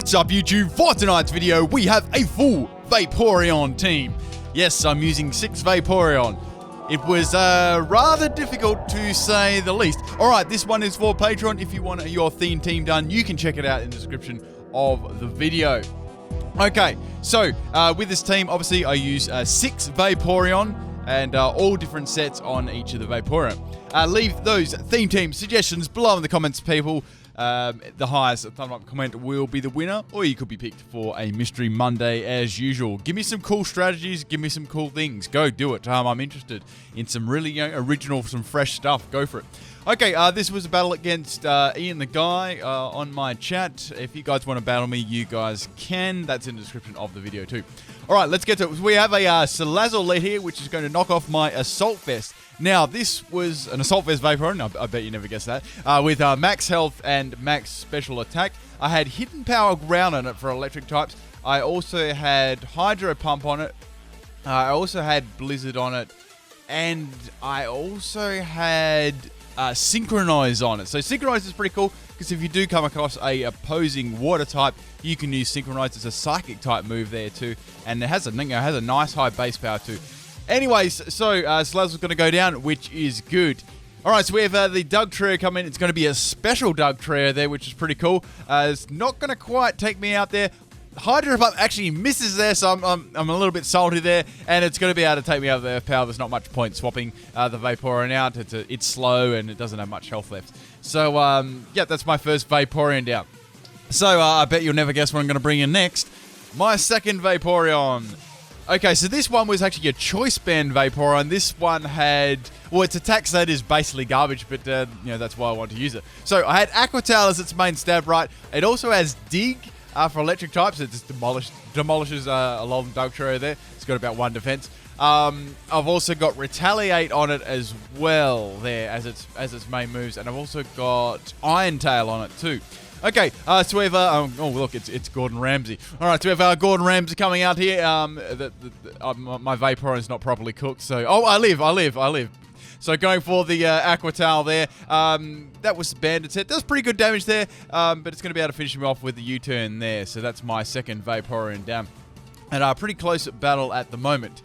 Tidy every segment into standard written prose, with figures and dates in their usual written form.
What's up YouTube? For tonight's video we have a full Vaporeon team. Yes, I'm using 6 Vaporeon. It was rather difficult to say the least. Alright, this one is for Patreon. If you want your theme team done, you can check it out in the description of the video. Okay, so with this team, obviously I use 6 Vaporeon and all different sets on each of the Vaporeon. Leave those theme team suggestions below in the comments, people. The highest thumb up comment will be the winner, or you could be picked for a Mystery Monday as usual. Give me some cool strategies, give me some cool things. Go do it. I'm interested in some really original, some fresh stuff. Go for it. Okay, this was a battle against Ian the Guy on my chat. If you guys want to battle me, you guys can. That's in the description of the video too. Alright, let's get to it. We have a Salazzle lead here, which is going to knock off my Assault Vest. Now, this was an Assault Vest Vaporeon, I bet you never guessed that, with max health and max special attack. I had Hidden Power Ground on it for electric types. I also had Hydro Pump on it. I also had Blizzard on it. And I also had Synchronize on it. So Synchronize is pretty cool, because if you do come across a opposing water type, you can use Synchronize as a Psychic type move there too. And it has a nice high base power too. Anyways, so Salazzle's going to go down, which is good. Alright, so we have the Dugtrio come in. It's going to be a special Dugtrio there, which is pretty cool. It's not going to quite take me out there. Hydro Pump actually misses there, so I'm a little bit salty there. And it's going to be able to take me out of the Earth Power. There's not much point swapping the Vaporeon out. It's slow and it doesn't have much health left. So, yeah, that's my first Vaporeon down. So, I bet you'll never guess what I'm going to bring in next. My second Vaporeon. Okay, so this one was actually a Choice Band Vaporeon. This one had... Well, its attack set is basically garbage, but, you know, that's why I want to use it. So, I had Aqua Tail as its main stab, right? It also has Dig for electric types. It just demolishes a lot of Dugtrio there. It's got about 1 defense. I've also got Retaliate on it as well there as its main moves. And I've also got Iron Tail on it too. Okay, so we have, oh look, it's Gordon Ramsay. Alright, so we have Gordon Ramsay coming out here. My Vaporeon's not properly cooked, so... Oh, I live. So going for the Aqua Tail there. That was the Bandit set. That was pretty good damage there, but it's going to be able to finish him off with the U-turn there. So that's my second Vaporeon down. And a pretty close battle at the moment.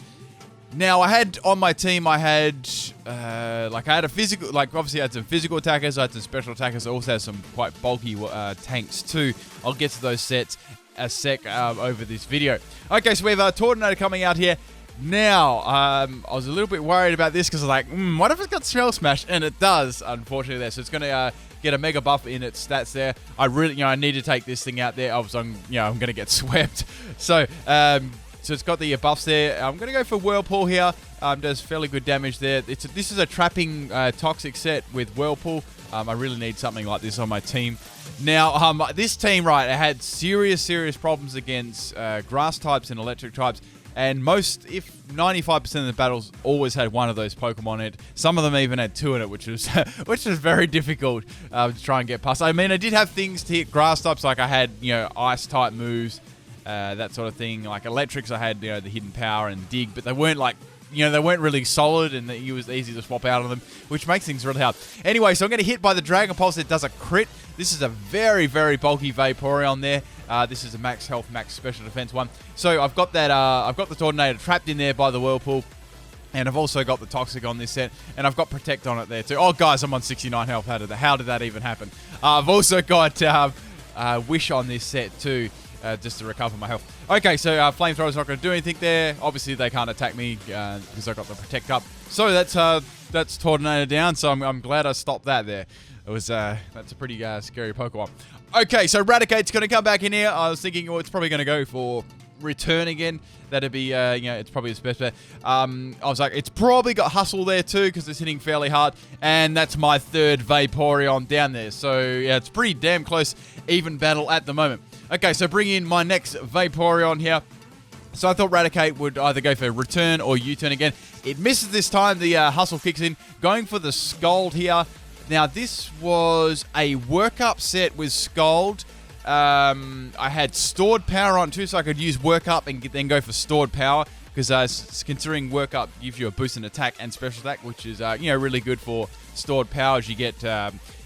Now, I had on my team, I had a physical, obviously I had some physical attackers, I had some special attackers, I also had some quite bulky tanks too. I'll get to those sets a sec over this video. Okay, so we have a Tornado coming out here. Now, I was a little bit worried about this because I was like, what if it's got Shell Smash? And it does, unfortunately, there. So it's going to get a mega buff in its stats there. I really, I need to take this thing out there. I'm going to get swept. So, so it's got the buffs there. I'm going to go for Whirlpool here. Does fairly good damage there. This is a trapping toxic set with Whirlpool. I really need something like this on my team. Now, this team, right, it had serious problems against grass types and electric types. And if 95% of the battles always had one of those Pokemon in it. Some of them even had 2 in it, which was very difficult to try and get past. I mean, I did have things to hit grass types, like I had, ice type moves, that sort of thing. Like electrics, I had, the Hidden Power and Dig, but they weren't they weren't really solid, and it was easy to swap out of them, which makes things really hard. Anyway, so I'm going to hit by the Dragon Pulse. It does a crit. This is a very bulky Vaporeon there. This is a max health, max special defense one. So I've got that. I've got the Tornado trapped in there by the Whirlpool, and I've also got the Toxic on this set, and I've got Protect on it there too. Oh, guys, I'm on 69 health. How did that even happen? I've also got Wish on this set too. Just to recover my health. Okay, so Flamethrower's not going to do anything there. Obviously, they can't attack me because I got the Protect up. So that's Tornado down. So I'm glad I stopped that there. It was that's a pretty scary Pokemon. Okay, so Raticate's going to come back in here. I was thinking, it's probably going to go for Return again. That'd be it's probably its best bet. I was like, it's probably got Hustle there too because it's hitting fairly hard, and that's my third Vaporeon down there. So yeah, it's pretty damn close, even battle at the moment. Okay, so bring in my next Vaporeon here. So I thought Raticate would either go for Return or U-turn again. It misses this time. The Hustle kicks in. Going for the Scald here. Now, this was a workup set with Scald. I had Stored Power on too, so I could use Workup and then go for Stored Power. because considering Work Up gives you a boost in attack and special attack, which is really good for stored powers. You get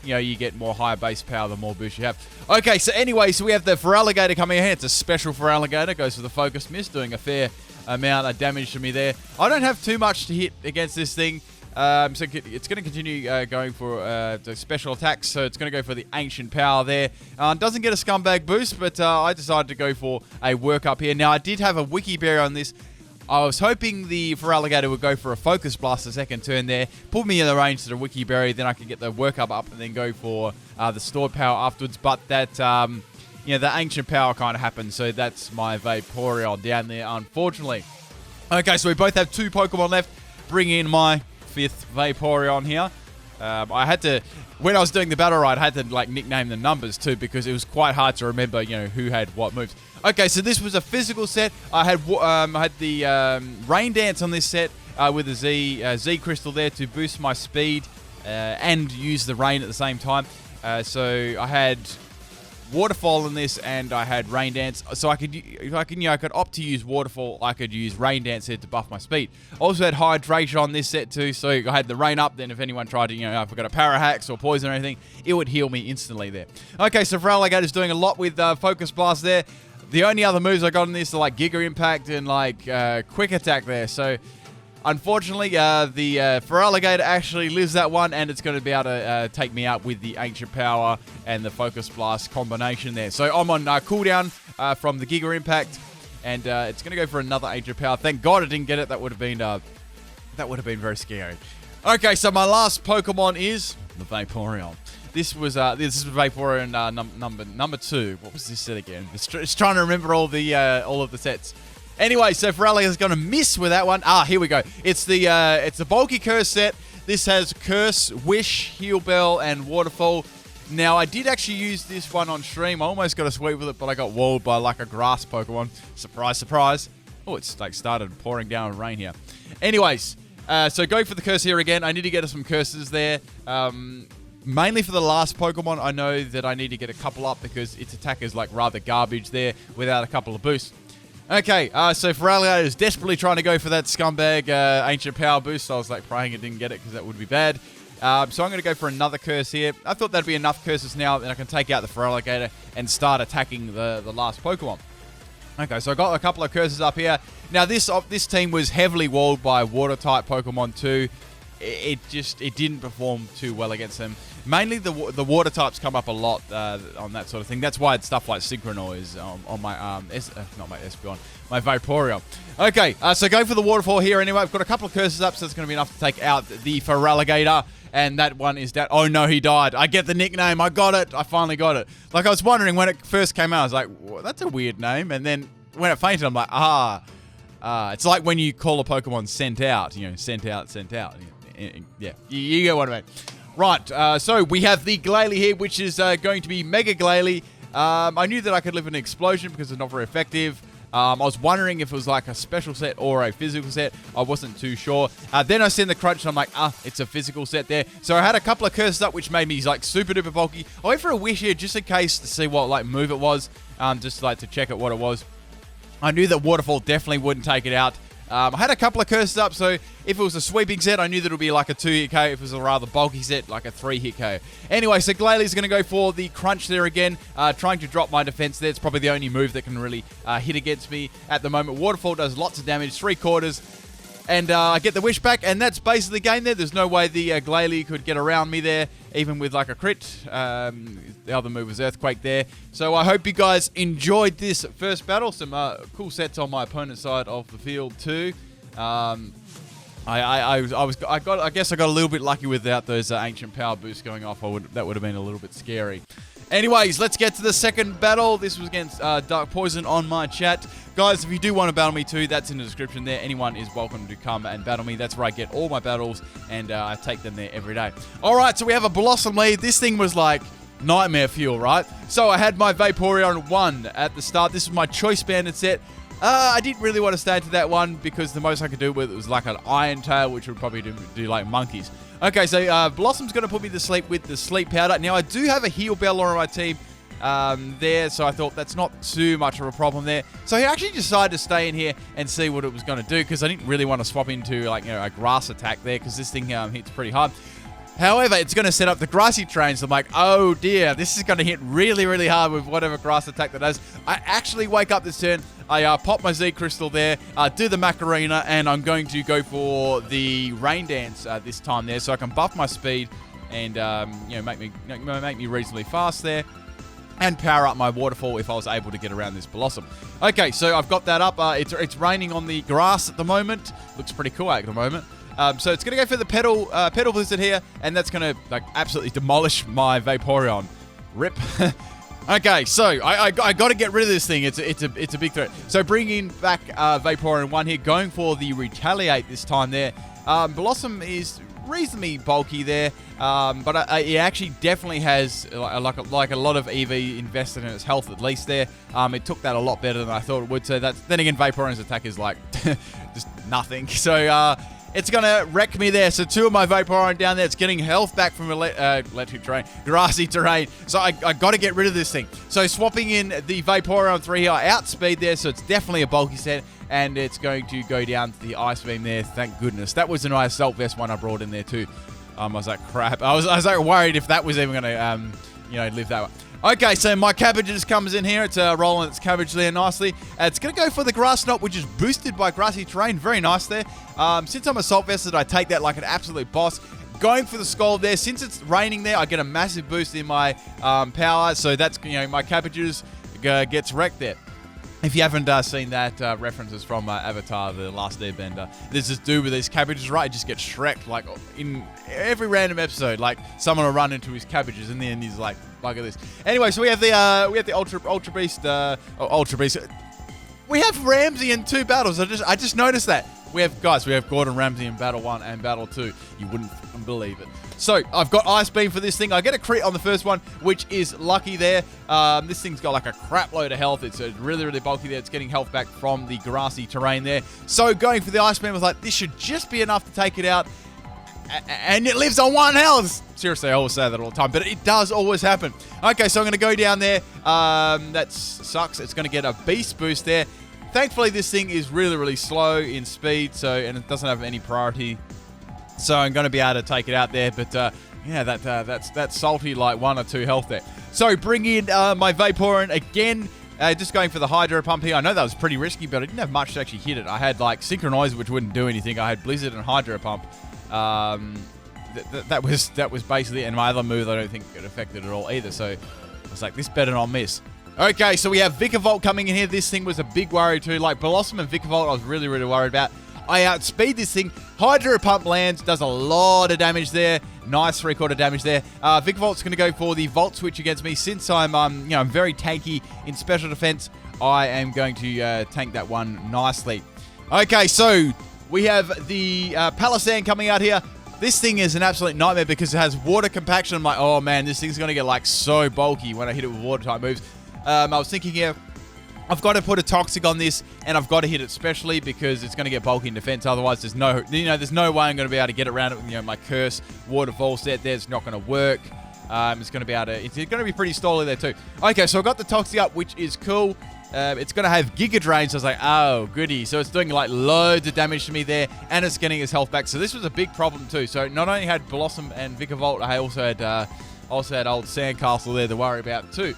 you get more higher base power the more boost you have. Okay, so anyway, so we have the Feraligatr coming here. It's a special Feraligatr, goes for the focus miss, doing a fair amount of damage to me there. I don't have too much to hit against this thing. So it's going to continue going for the special attacks, so it's going to go for the Ancient Power there. Doesn't get a Scumbag boost, but I decided to go for a Work Up here. Now, I did have a Wiki Berry on this. I was hoping the Feraligatr would go for a Focus Blast the second turn there, put me in the range to the Wiki Berry, then I could get the Work Up and then go for the Stored Power afterwards, but that, the Ancient Power kind of happened, so that's my Vaporeon down there, unfortunately. Okay, so we both have 2 Pokemon left. Bring in my 5th Vaporeon here. I had to, when I was doing the battle ride, I had to nickname the numbers too because it was quite hard to remember, who had what moves. Okay, so this was a physical set. I had the Rain Dance on this set with a Z Crystal there to boost my speed and use the rain at the same time. So I had Waterfall in this, and I had Rain Dance. So I could opt to use Waterfall. I could use Rain Dance here to buff my speed. Also had Hydration on this set too. So I had the Rain Up. Then if anyone tried to, if I got a Parahax or Poison or anything, it would heal me instantly there. Okay, so Feraligatr's doing a lot with Focus Blast there. The only other moves I got in this are Giga Impact and Quick Attack there. So unfortunately, the Feraligatr actually lives that one, and it's going to be able to take me out with the Ancient Power and the Focus Blast combination there. So I'm on cooldown from the Giga Impact, and it's going to go for another Ancient Power. Thank God I didn't get it. That would have been very scary. Okay, so my last Pokemon is the Vaporeon. This is Vaporeon number 2. What was this set again? It's trying to remember all of the sets. Anyway, so Feraligatr's going to miss with that one. Here we go. It's the bulky Curse set. This has Curse, Wish, Heal Bell, and Waterfall. Now, I did actually use this one on stream. I almost got a sweep with it, but I got walled by a grass Pokemon. Surprise, surprise. Oh, it's started pouring down rain here. Anyways, so go for the Curse here again. I need to get some curses there. Mainly for the last Pokemon, I know that I need to get a couple up because its attack is rather garbage there without a couple of boosts. Okay, so Feraligatr is desperately trying to go for that Scumbag Ancient Power boost. I was praying it didn't get it because that would be bad. So I'm going to go for another Curse here. I thought that'd be enough curses now, then I can take out the Feraligatr and start attacking the last Pokemon. Okay, so I got a couple of curses up here. Now this team was heavily walled by Water-type Pokemon too. It didn't perform too well against them. Mainly the water types come up a lot on that sort of thing. That's why it's stuff like Synchronoise on my not my Espeon, my Vaporeon. Okay, so go for the Waterfall here anyway. I've got a couple of curses up, so it's going to be enough to take out the Feraligatr. And that one is that. Oh no, he died. I get the nickname. I got it. I finally got it. I was wondering when it first came out. I was like, well, that's a weird name. And then when it fainted, I'm like, it's like when you call a Pokemon Sent Out. Sent Out. Yeah, you get what I mean. Right, so we have the Glalie here, which is going to be Mega Glalie. I knew that I could live in an explosion because it's not very effective. I was wondering if it was a special set or a physical set. I wasn't too sure. Then I seen the crunch and I'm like, it's a physical set there. So I had a couple of curses up, which made me super duper bulky. I went for a Wish here just in case to see what move it was. Just to check out what it was. I knew that Waterfall definitely wouldn't take it out. I had a couple of curses up, so if it was a sweeping set, I knew that it would be a 2-hit KO. If it was a rather bulky set, a 3-hit KO. Anyway, so Glalie's going to go for the crunch there again, trying to drop my defense there. It's probably the only move that can really hit against me at the moment. Waterfall does lots of damage, 3/4. And I get the Wish back, and that's basically the game there. There's no way the Glalie could get around me there, even with a crit. The other move was Earthquake there. So I hope you guys enjoyed this first battle. Some cool sets on my opponent's side of the field too. I guess I got a little bit lucky without those Ancient Power boosts going off. That would have been a little bit scary. Anyways, let's get to the second battle. This was against Dark Poison on my chat. Guys, if you do want to battle me too, that's in the description there. Anyone is welcome to come and battle me. That's where I get all my battles, and I take them there every day. All right, so we have a Blossom lead. This thing was nightmare fuel, right? So I had my Vaporeon 1 at the start. This was my Choice Banded set. I didn't really want to stay to that one because the most I could do with it was an Iron Tail, which would probably do monkeys. Okay, so Blossom's going to put me to sleep with the Sleep Powder. Now, I do have a Heal Bell on my team, there, so I thought that's not too much of a problem there. So he actually decided to stay in here and see what it was going to do, because I didn't really want to swap into like a grass attack there, because this thing hits pretty hard. However, it's going to set up the grassy terrain, so I'm like, oh dear, this is going to hit really, really hard with whatever grass attack that does. I actually wake up this turn, I pop my Z Crystal there, do the Macarena, and I'm going to go for the Rain Dance this time there, so I can buff my speed and make me reasonably fast there, and power up my waterfall if I was able to get around this Blossom. Okay, so I've got that up. It's raining on the grass at the moment. Looks pretty cool at the moment. So it's going to go for the Petal Blizzard here, and that's going to absolutely demolish my Vaporeon. Rip. Okay, so I got to get rid of this thing. It's a big threat. So bringing back Vaporeon 1 here, going for the Retaliate this time there. Blossom is reasonably bulky there, but it actually definitely has like a lot of EV invested in its health at least there. It took that a lot better than I thought it would. So then again, Vaporeon's attack is like just nothing. So it's going to wreck me there. So 2 of my Vaporeon down there. It's getting health back from electric terrain, grassy terrain. So I got to get rid of this thing. So swapping in the Vaporeon 3 here, I outspeed there. So it's definitely a bulky set. And it's going to go down to the Ice Beam there. Thank goodness. That was a nice Assault Vest one I brought in there too. I was like, crap. I was like worried if that was even going to live that way. Okay, so my Cabbages comes in here. It's rolling its cabbage there nicely. It's going to go for the Grass Knot, which is boosted by Grassy Terrain. Very nice there. Since I'm Assault Vested, I take that like an absolute boss. Going for the Scald there. Since it's raining there, I get a massive boost in my power. So that's, my Cabbages gets wrecked there. If you haven't seen that, references from Avatar, The Last Airbender, there's this dude with these cabbages, right? He just gets shreked, like, in every random episode. Like, someone will run into his cabbages, and then he's like, bugger this. Anyway, so we have the Ultra Beast, Ultra Beast. We have Ramsey in 2 battles. I just noticed that. We have Gordon Ramsay in Battle 1 and Battle 2. You wouldn't believe it. So, I've got Ice Beam for this thing. I get a crit on the first one, which is lucky there. This thing's got like a crap load of health. It's really, really bulky there. It's getting health back from the grassy terrain there. So, going for the Ice Beam, I was like, this should just be enough to take it out. And it lives on 1 health. Seriously, I always say that all the time, but it does always happen. Okay, so I'm going to go down there. That sucks. It's going to get a Beast Boost there. Thankfully, this thing is really, really slow in speed, and it doesn't have any priority. So I'm going to be able to take it out there, but that's salty like 1 or 2 health there. So bring in my Vaporeon again, just going for the Hydro Pump here. I know that was pretty risky, but I didn't have much to actually hit it. I had like Synchronize, which wouldn't do anything. I had Blizzard and Hydro Pump. That was basically it. And my other move, I don't think it affected at all either. So I was like, this better not miss. Okay, so we have Vikavolt coming in here. This thing was a big worry too. Like Blossom and Vikavolt, I was really, really worried about. I outspeed this thing. Hydro Pump lands, does a lot of damage there. Nice 3/4 damage there. Vikavolt's going to go for the Volt Switch against me. Since I'm I'm very tanky in special defense, I am going to tank that one nicely. Okay, so we have the Palisand coming out here. This thing is an absolute nightmare because it has water compaction. I'm like, oh man, this thing's going to get like so bulky when I hit it with water type moves. I was thinking here, I've got to put a Toxic on this, and I've got to hit it specially because it's going to get bulky in defense. Otherwise, there's no way I'm going to be able to get around it with my Curse Waterfall set there. It's not going to work. It's going to be pretty stally there too. Okay, so I got the Toxic up, which is cool. It's going to have Giga Drain, so I was like, oh, goody. So it's doing like loads of damage to me there, and it's getting his health back. So this was a big problem too. So not only had Blossom and Vikavolt, I also had old Sandcastle there to worry about too.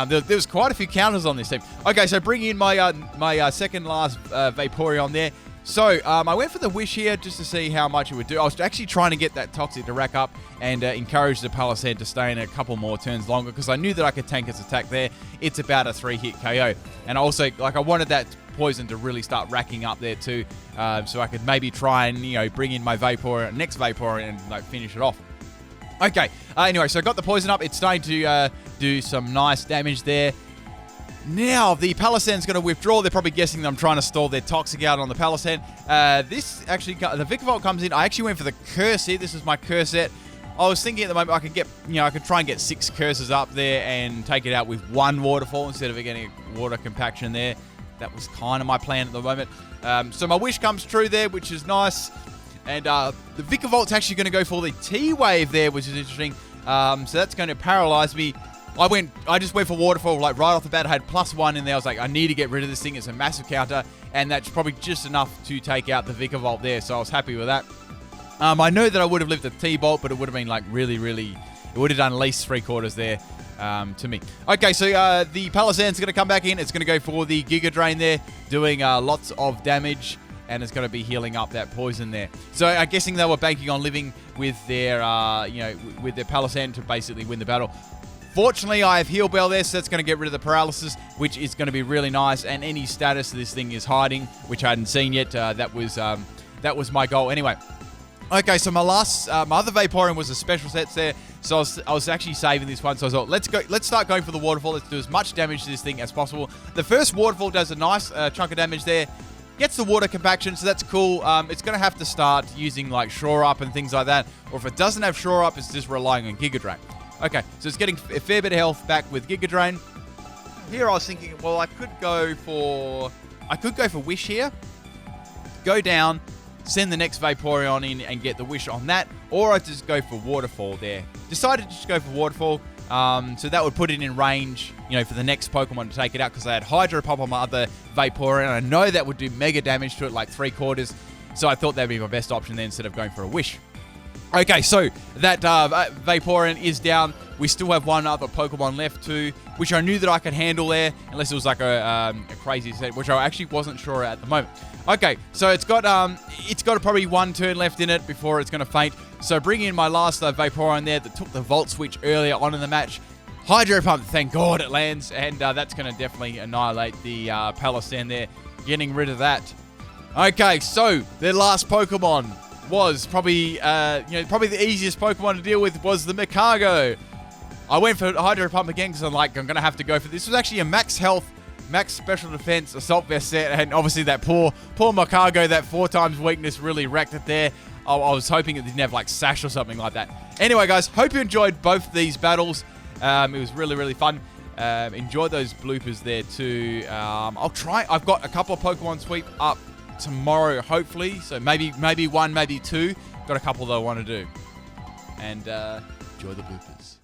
There was quite a few counters on this team. Okay, so bring in my second last Vaporeon there. So I went for the Wish here just to see how much it would do. I was actually trying to get that Toxic to rack up and encourage the Palisand to stay in a couple more turns longer because I knew that I could tank its attack there. It's about a 3-hit KO. And also, I wanted that Poison to really start racking up there too, so I could maybe try and bring in my next Vaporeon and finish it off. Okay, anyway, so I got the Poison up. It's starting to do some nice damage there. Now, the Palisand's going to withdraw. They're probably guessing that I'm trying to stall their Toxic out on the Palisand. The Vikavolt comes in. I actually went for the Curse here. This is my Curse set. I was thinking at the moment I could get, I could try and get 6 Curses up there and take it out with 1 Waterfall instead of getting a Water Compaction there. That was kind of my plan at the moment. So my wish comes true there, which is nice. And the Vikavolt's actually going to go for the T-Wave there, which is interesting. So that's going to paralyze me. I just went for Waterfall, like right off the bat. I had +1 in there. I was like, I need to get rid of this thing. It's a massive counter, and that's probably just enough to take out the Vikavolt there, so I was happy with that. I know that I would have lived the T-Bolt, but it would have been like really, it would have done at least 3/4 there to me. Okay, so the Palossand's going to come back in. It's going to go for the Giga Drain there, doing lots of damage, and it's going to be healing up that poison there. So I'm guessing they were banking on living with their, with their Palossand to basically win the battle. Fortunately, I have Heal Bell there, so that's going to get rid of the paralysis, which is going to be really nice. And any status this thing is hiding, which I hadn't seen yet, that was my goal anyway. Okay, so my other Vaporeon was a special sets there, so I was actually saving this one. So I thought, let's start going for the Waterfall. Let's do as much damage to this thing as possible. The first Waterfall does a nice chunk of damage there. Gets the water compaction, so that's cool. It's going to have to start using like Shore Up and things like that. Or if it doesn't have Shore Up, it's just relying on Giga Drain. Okay, so it's getting a fair bit of health back with Giga Drain. Here I was thinking, well, I could go for Wish here. Go down, send the next Vaporeon in and get the Wish on that. Or I'd just go for Waterfall there. Decided to just go for Waterfall. So that would put it in range, for the next Pokemon to take it out, because I had Hydro Pump on my other Vaporeon. I know that would do mega damage to it, like 3/4. So I thought that would be my best option then instead of going for a Wish. Okay, so that Vaporeon is down. We still have one other Pokemon left too, which I knew that I could handle there, unless it was like a crazy set, which I actually wasn't sure at the moment. Okay, so it's got probably one turn left in it before it's going to faint. So bring in my last Vaporeon there that took the Volt Switch earlier on in the match. Hydro Pump, thank God it lands, and that's going to definitely annihilate the Palossand there, getting rid of that. Okay, so their last Pokemon was probably the easiest Pokemon to deal with was the Mikago. I went for Hydro Pump again because I'm going to have to go for this. This was actually a max health, max special defense assault vest set, and obviously that poor Mikago, that 4x weakness really wrecked it there. I was hoping it didn't have like Sash or something like that. Anyway, guys, hope you enjoyed both these battles. It was really fun. Enjoyed those bloopers there too. I'll try. I've got a couple of Pokemon sweep up tomorrow, hopefully. So maybe one, maybe two. Got a couple that I want to do. And enjoy the bloopers.